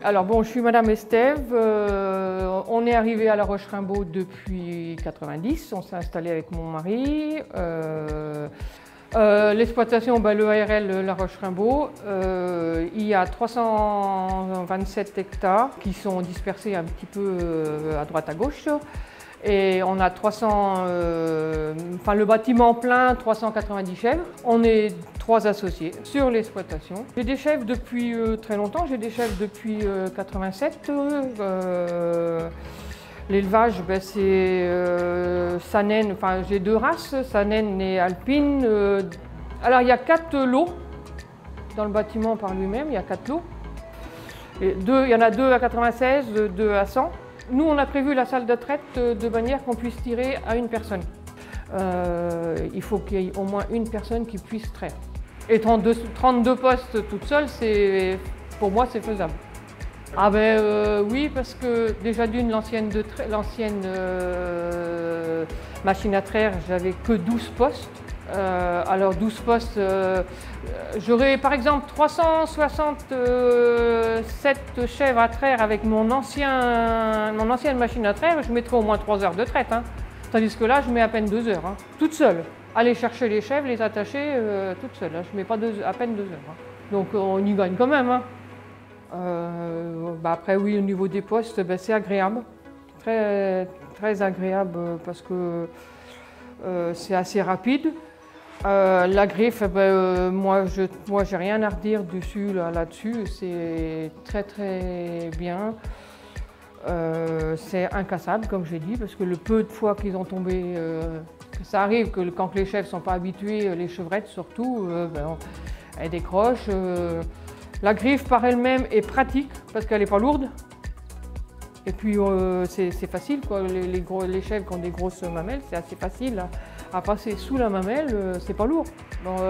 Alors bon, je suis Madame Estève, on est arrivé à La Roche-Rimbaud depuis 90, on s'est installé avec mon mari. L'exploitation, le ARL La Roche-Rimbaud, il y a 327 hectares qui sont dispersés un petit peu à droite à gauche. Et on a le bâtiment plein, 390 chèvres. On est 3 associés sur l'exploitation. J'ai des chèvres depuis très longtemps, j'ai des chèvres depuis 87. L'élevage, c'est Saanen, j'ai 2 races, Saanen et Alpine. Alors il y a 4 lots dans le bâtiment par lui-même, il y a 4 lots. Et il y en a 2 à 96, 2 à 100. Nous, on a prévu la salle de traite de manière qu'on puisse tirer à une personne. Il faut qu'il y ait au moins une personne qui puisse traire. Et 32 postes toute seule, pour moi, c'est faisable. Ah oui, parce que déjà d'une, l'ancienne machine à traire, j'avais que 12 postes. Alors 12 postes, j'aurais par exemple 367 chèvres à traire avec mon ancienne machine à traire, je mettrais au moins 3 heures de traite. Tandis que là, je mets à peine 2 heures, toute seule. Aller chercher les chèvres, les attacher, toute seule. Je ne mets pas à peine 2 heures. Donc on y gagne quand même. Après oui, au niveau des postes, c'est agréable. Très, très agréable parce que c'est assez rapide. La griffe, moi j'ai rien à redire dessus, là-dessus, c'est très très bien. C'est incassable comme j'ai dit, parce que le peu de fois qu'ils ont tombé, ça arrive que quand les chèvres ne sont pas habitués, les chevrettes surtout, elles décrochent. La griffe par elle-même est pratique parce qu'elle n'est pas lourde. Et puis c'est facile, quoi. Les chèvres qui ont des grosses mamelles, c'est assez facile à passer sous la mamelle, c'est pas lourd. Donc,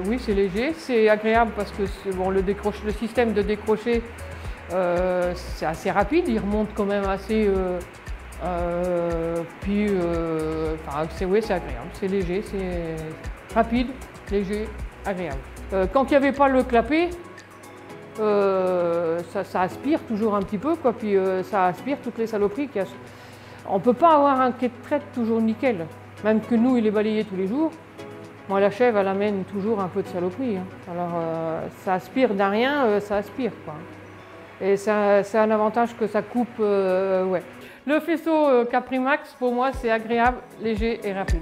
oui, c'est léger, c'est agréable parce que le système de décrocher, c'est assez rapide, il remonte quand même assez. C'est agréable, c'est léger, c'est rapide, léger, agréable. Quand il n'y avait pas le clapet, ça aspire toujours un petit peu, quoi, puis ça aspire toutes les saloperies. On ne peut pas avoir un quai de traite toujours nickel, même que nous, il est balayé tous les jours. Moi, la chèvre, elle amène toujours un peu de saloperie. Alors, ça aspire d'un rien, ça aspire, quoi. Et c'est un avantage que ça coupe, ouais. Le faisceau Caprimax, pour moi, c'est agréable, léger et rapide.